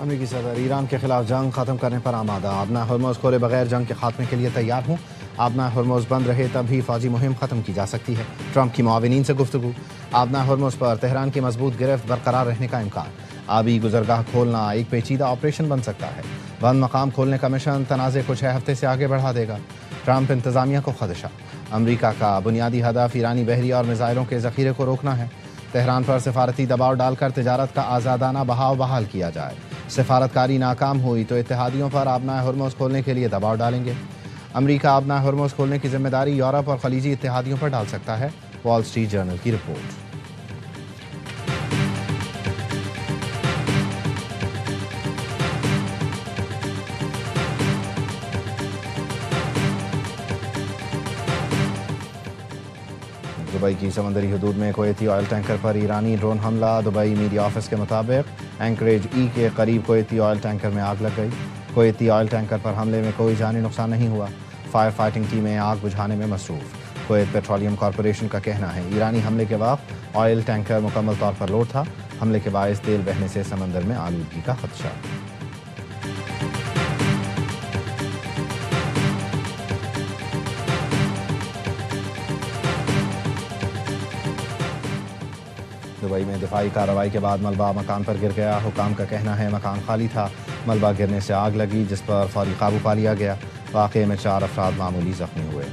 امریکی صدر ایران کے خلاف جنگ ختم کرنے پر آمادہ، آبنہ ہرمز کھولے بغیر جنگ کے خاتمے کے لیے تیار ہوں، آبنہ ہرمز بند رہے تب ہی فوجی مہم ختم کی جا سکتی ہے، ٹرمپ کی معاونین سے گفتگو، آبنہ ہرمز پر تہران کی مضبوط گرفت برقرار رہنے کا امکان، آبی گزرگاہ کھولنا ایک پیچیدہ آپریشن بن سکتا ہے، بند مقام کھولنے کا مشن تنازع کو 6 ہفتے سے آگے بڑھا دے گا، ٹرمپ انتظامیہ کو خدشہ، امریکہ کا بنیادی ہدف ایرانی بحری اور میزائلوں کے ذخیرے کو روکنا ہے، تہران پر سفارتی دباؤ ڈال کر تجارت کا آزادانہ بہاؤ بحال کیا جائے، سفارتکاری ناکام ہوئی تو اتحادیوں پر آبنہ ہرمز کھولنے کے لیے دباؤ ڈالیں گے، امریکہ آبنہ ہرمز کھولنے کی ذمہ داری یورپ اور خلیجی اتحادیوں پر ڈال سکتا ہے، وال اسٹریٹ جرنل کی رپورٹ۔ دبئی کی سمندری حدود میں کویتی آئل ٹینکر پر ایرانی ڈرون حملہ، دبئی میڈیا آفس کے مطابق اینکریج ای کے قریب کویتی آئل ٹینکر میں آگ لگ گئی، کویتی آئل ٹینکر پر حملے میں کوئی جانی نقصان نہیں ہوا، فائر فائٹنگ ٹیمیں آگ بجھانے میں مصروف، کویت پیٹرولیم کارپوریشن کا کہنا ہے ایرانی حملے کے وقت آئل ٹینکر مکمل طور پر لوڈ تھا، حملے کے باعث تیل بہنے سے سمندر میں آلودگی کا خدشہ۔ دبئی میں دفاعی کارروائی کے بعد ملبہ مکان پر گر گیا، حکام کا کہنا ہے مکان خالی تھا، ملبہ گرنے سے آگ لگی جس پر فوری قابو پا لیا گیا، واقعے میں 4 افراد معمولی زخمی ہوئے۔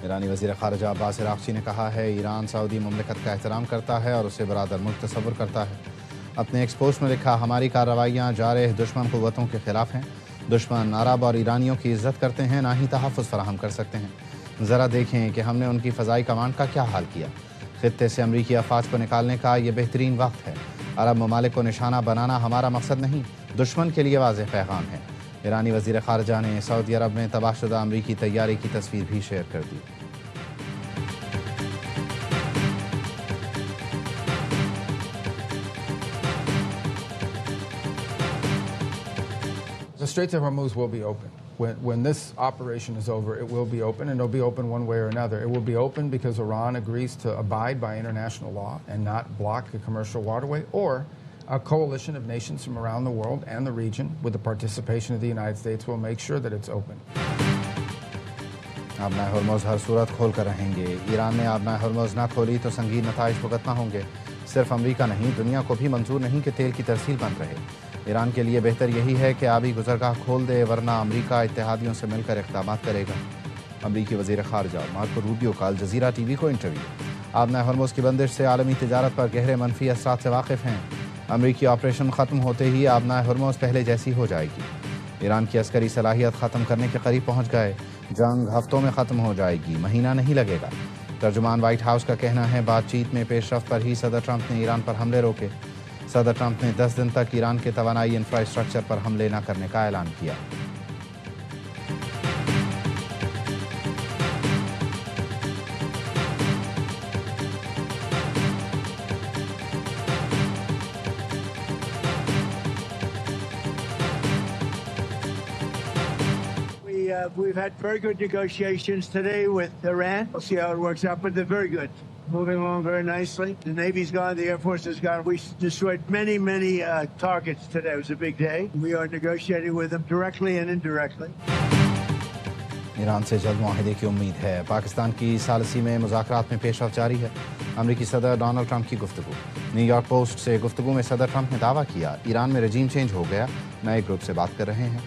ایرانی وزیر خارجہ عباس عراقچی نے کہا ہے ایران سعودی مملکت کا احترام کرتا ہے اور اسے برادر ملک تصور کرتا ہے، اپنے ایک پوسٹ میں لکھا ہماری کارروائیاں جارح دشمن قوتوں کے خلاف ہیں، دشمن عرب اور ایرانیوں کی عزت کرتے ہیں نہ ہی تحفظ فراہم کر سکتے ہیں، ذرا دیکھیں کہ ہم نے ان کی فضائی کمانڈ کا کیا حال کیا، خطے سے امریکی افواج کو نکالنے کا یہ بہترین وقت ہے، عرب ممالک کو نشانہ بنانا ہمارا مقصد نہیں، دشمن کے لیے واضح پیغام ہے۔ ایرانی وزیر خارجہ نے سعودی عرب میں تباہ شدہ امریکی طیارے کی تصویر بھی شیئر کر دی۔ The Straits of Hormuz will be open. When this operation is over, it will be open, and it'll be open one way or another. It will be open because Iran agrees to abide by international law and not block a commercial waterway, or a coalition of nations from around the world and the region, with the participation of the United States, will make sure that it's open. آبنہ Hormuz ہر صورت کھول کر رہیں گے، ایران نے آبنہ Hormuz نہ کھولی تو سنگین نتائج بھگتنا ہوں گے، صرف امریکہ نہیں دنیا کو بھی منظور نہیں کہ تیل کی ترسیل بند رہے، ایران کے لیے بہتر یہی ہے کہ آبی گزرگاہ کھول دے ورنہ امریکہ اتحادیوں سے مل کر اقدامات کرے گا۔ امریکی وزیر خارجہ مارکو روبیو کا الجزیرہ ٹی وی کو انٹرویو، آبنہ ہرمز کی بندش سے عالمی تجارت پر گہرے منفی اثرات سے واقف ہیں، امریکی آپریشن ختم ہوتے ہی آبنہ ہرمز پہلے جیسی ہو جائے گی، ایران کی عسکری صلاحیت ختم کرنے کے قریب پہنچ گئے، جنگ ہفتوں میں ختم ہو جائے گی، مہینہ نہیں لگے گا، ترجمان وائٹ ہاؤس کا کہنا ہے بات چیت میں پیش رفت پر ہی صدر ٹرمپ نے ایران پر حملے روکے، صدر ٹرمپ نے 10 دن تک ایران کے توانائی انفراسٹرکچر پر حملے نہ کرنے کا اعلان کیا۔ We've had very good negotiations today with Iran. We'll see how it works out, but they're very good. Moving along very nicely. The Navy's gone, the Air Force has gone. We destroyed many targets today. It was a big day. We are negotiating with them directly and indirectly. Iran سے جلد معاہدے کی امید ہے، پاکستان کی ثالثی میں مذاکرات میں پیش رفت جاری ہے، امریکی صدر ڈونلڈ ٹرمپ کی گفتگو، نیو یارک پوسٹ سے گفتگو میں صدر ٹرمپ نے دعویٰ کیا ایران میں رجیم چینج ہو گیا، نئے گروپ سے بات کر رہے ہیں،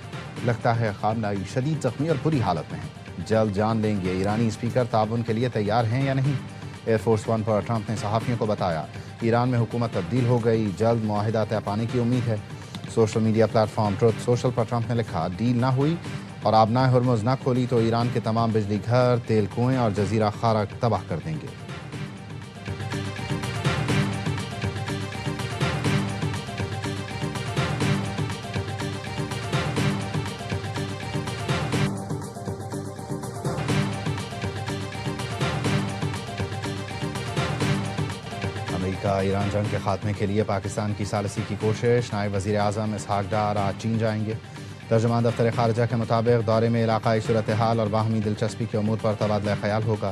لگتا ہے خامنہ ای شدید زخمی اور بری حالت میں ہیں، جلد جان لیں گے، ایرانی اسپیکر تعاون کے لیے تیار ہیں یا نہیں، ایئر فورس ون پر ٹرمپ نے صحافیوں کو بتایا ایران میں حکومت تبدیل ہو گئی، جلد معاہدہ طے پانے کی امید ہے، social media platform Truth Social پر ٹرمپ نے لکھا ڈیل نہ ہوئی اور آبنہ ہرمز نہ کھولی تو ایران کے تمام بجلی گھر، تیل کنویں اور جزیرہ خارق تباہ کر دیں گے۔ امریکہ ایران جنگ کے خاتمے کے لیے پاکستان کی ثالثی کی کوشش، نائب وزیر اعظم اسحاق ڈار آج چین جائیں گے، ترجمان دفتر خارجہ کے مطابق دورے میں علاقائی صورتحال اور باہمی دلچسپی کے امور پر تبادلہ خیال ہوگا،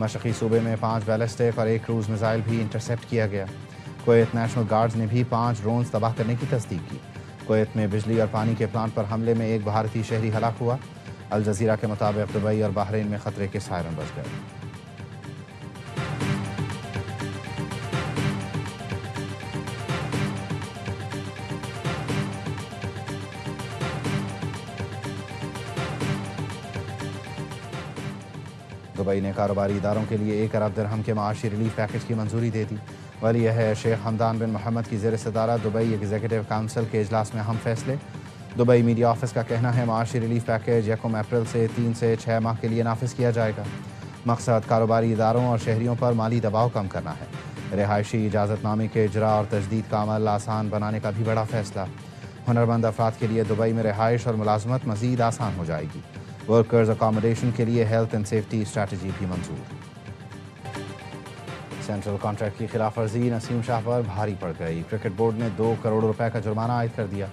مشرقی صوبے میں 5 بیلسٹک اور 1 کروز میزائل بھی انٹرسیپٹ کیا گیا۔ کویت نیشنل گارڈز نے بھی 5 ڈرونز تباہ کرنے کی تصدیق کی۔ کویت میں بجلی اور پانی کے پلانٹ پر حملے میں 1 بھارتی شہری ہلاک ہوا۔ الجزیرہ کے مطابق دبئی اور بحرین میں خطرے کے سائرن بج گئے۔ دبئی نے کاروباری اداروں کے لیے 1 ارب درہم کے معاشی ریلیف پیکج کی منظوری دے دی۔ ولی ہے شیخ حمدان بن محمد کی زیر صدارت دبئی ایگزیکٹو کونسل کے اجلاس میں اہم فیصلے۔ دبئی میڈیا آفس کا کہنا ہے معاشی ریلیف پیکج 1 اپریل سے 3 سے 6 ماہ کے لیے نافذ کیا جائے گا۔ مقصد کاروباری اداروں اور شہریوں پر مالی دباؤ کم کرنا ہے۔ رہائشی اجازت نامے کے اجراء اور تجدید کا عمل آسان بنانے کا بھی بڑا فیصلہ۔ ہنرمند افراد کے لیے دبئی میں رہائش اور ملازمت مزید آسان ہو جائے گی۔ ورکرز اکاموڈیشن کے لیے ہیلتھ اینڈ سیفٹی اسٹریٹجی بھی منظور۔ سینٹرل کانٹریکٹ کی خلاف ورزی نسیم شاہ پر بھاری پڑ گئی۔ کرکٹ بورڈ نے 2 کروڑ روپے کا جرمانہ عائد کر دیا۔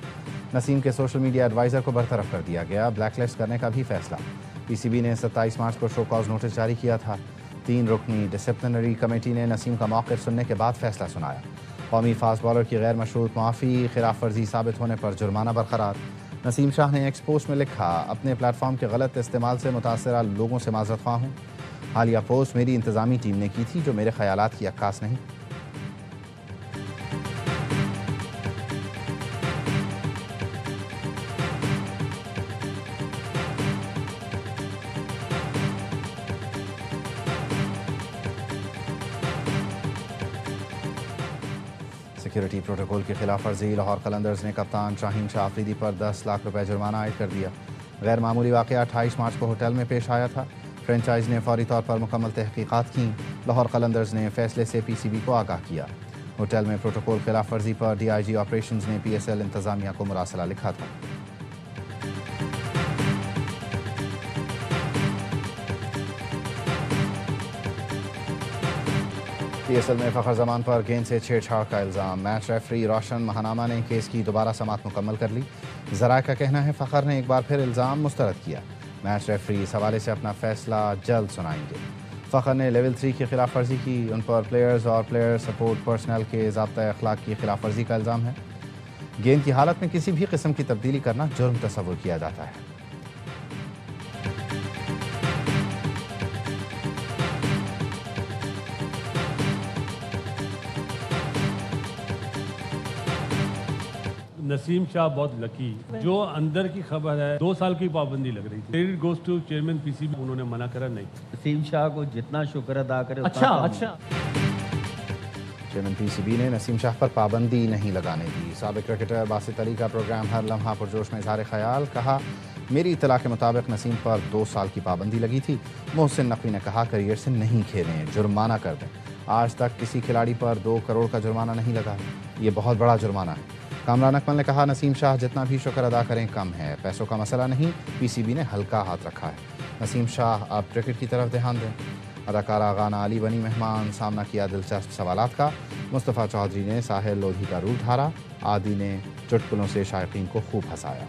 نسیم کے سوشل میڈیا ایڈوائزر کو برطرف کر دیا گیا۔ بلیک لسٹ کرنے کا بھی فیصلہ۔ پی سی بی نے 27 مارچ کو شو کاز نوٹس جاری کیا تھا۔ 3 رکنی ڈسپلنری کمیٹی نے نسیم کا موقف سننے کے بعد فیصلہ سنایا۔ قومی فاسٹ بالر کی غیر مشروط معافی، خلاف ورزی ثابت ہونے پر جرمانہ برقرار۔ نسیم شاہ نے ایکس پوسٹ میں لکھا، اپنے پلیٹ فارم کے غلط استعمال سے متاثرہ لوگوں سے معذرت خواہ ہوں۔ حالیہ پوسٹ میری انتظامی ٹیم نے کی تھی جو میرے خیالات کی عکاس نہیں۔ سیکیورٹی پروٹوکول کی خلاف ورزی، لاہور قلندرز نے کپتان شاہین شاہ آفریدی پر 10 لاکھ روپے جرمانہ عائد کر دیا۔ غیر معمولی واقعہ 28 مارچ کو ہوٹل میں پیش آیا تھا۔ فرنچائز نے فوری طور پر مکمل تحقیقات کیں۔ لاہور قلندرز نے فیصلے سے پی سی بی کو آگاہ کیا۔ ہوٹل میں پروٹوکول خلاف ورزی پر ڈی آئی جی آپریشنز نے پی ایس ایل انتظامیہ کو مراسلہ لکھا تھا۔ پی ایس ایل میں فخر زمان پر گیند سے چھیڑ چھاڑ کا الزام۔ میچ ریفری روشن مہانامہ نے کیس کی دوبارہ سماعت مکمل کر لی۔ ذرائع کا کہنا ہے فخر نے ایک بار پھر الزام مسترد کیا۔ میچ ریفری اس حوالے سے اپنا فیصلہ جلد سنائیں گے۔ فخر نے لیول 3 کی خلاف ورزی کی۔ ان پر پلیئرز اور پلیئر سپورٹ پرسنل کے ضابطۂ اخلاق کی خلاف ورزی کا الزام ہے۔ گیند کی حالت میں کسی بھی قسم کی تبدیلی کرنا جرم تصور کیا جاتا ہے۔ نسیم شاہ بہت لکی، جو اندر کی خبر ہے 2 سال کی پابندی لگ رہی تھی۔ Credit goes to chairman P C B, انہوں نے منع کرا نہیں۔ نسیم شاہ کو جتنا شکر ادا کرے اتنا چیئرمین پی سی بی نے نسیم شاہ پر پابندی نہیں لگانے دی۔ سابق کرکٹر باسط علی کا پروگرام ہر لمحہ پرجوش میں اظہار خیال، کہا میری اطلاع کے مطابق نسیم پر 2 سال کی پابندی لگی تھی۔ محسن نقوی نے کہا کریئر سے نہیں کھیلیں، جرمانہ کر دیں۔ آج تک کسی کھلاڑی پر 2 کروڑ کا جرمانہ نہیں لگا، یہ بہت بڑا جرمانہ ہے۔ کامران اکمل نے کہا نسیم شاہ جتنا بھی شکر ادا کریں کم ہے، پیسوں کا مسئلہ نہیں، پی سی بی نے ہلکا ہاتھ رکھا ہے۔ نسیم شاہ اب کرکٹ کی طرف دھیان دیں۔ اداکارہ غانہ علی بنی مہمان، سامنا کیا دلچسپ سوالات کا۔ مصطفیٰ چودھری نے ساحل لودھی کا رول دھارا، عادی نے چٹکلوں سے شائقین کو خوب ہنسایا۔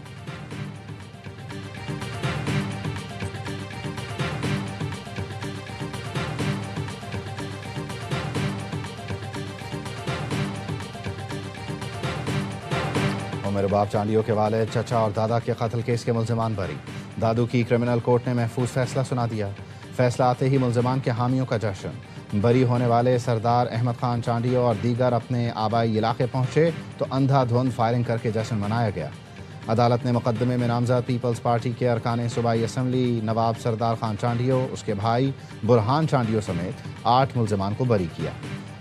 عمر رباب چانڈیو کے والد، چچا اور دادا کے قتل کیس کے ملزمان بری۔ دادو کی کرمنل کورٹ نے محفوظ فیصلہ سنا دیا۔ فیصلہ آتے ہی ملزمان کے حامیوں کا جشن۔ بری ہونے والے سردار احمد خان چانڈیو اور دیگر اپنے آبائی علاقے پہنچے تو اندھا دھند فائرنگ کر کے جشن منایا گیا۔ عدالت نے مقدمے میں نامزد پیپلز پارٹی کے ارکان صوبائی اسمبلی نواب سردار خان چانڈیو، اس کے بھائی برہان چانڈیو سمیت 8 ملزمان کو بری کیا۔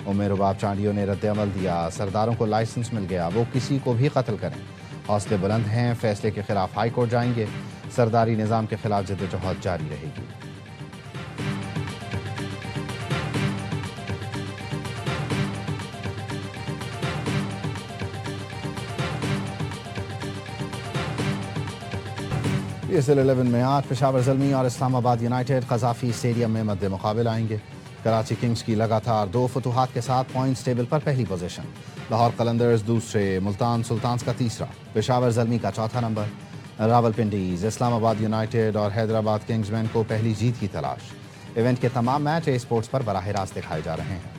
عمر رباب چانڈیو نے رد عمل دیا، سرداروں کو لائسنس مل گیا، وہ کسی کو بھی قتل کریں۔ حوصلے بلند ہیں، فیصلے کے خلاف ہائی کورٹ جائیں گے۔ سرداری نظام کے خلاف جدوجہد جاری رہے گی۔ پی ایس ایل 11 میں آج پشاور زلمی اور اسلام آباد یونائیٹڈ قذافی اسٹیڈیم میں مد مقابل آئیں گے۔ کراچی کنگز کی لگاتار 2 فتوحات کے ساتھ پوائنٹس ٹیبل پر پہلی پوزیشن، لاہور قلندرز دوسرے، ملتان سلطانز کا تیسرا، پشاور زلمی کا چوتھا نمبر۔ راولپنڈیز، اسلام آباد یونائیٹڈ اور حیدرآباد کنگز مین کو پہلی جیت کی تلاش۔ ایونٹ کے تمام میچ اے اسپورٹس پر براہ راست دکھائے جا رہے ہیں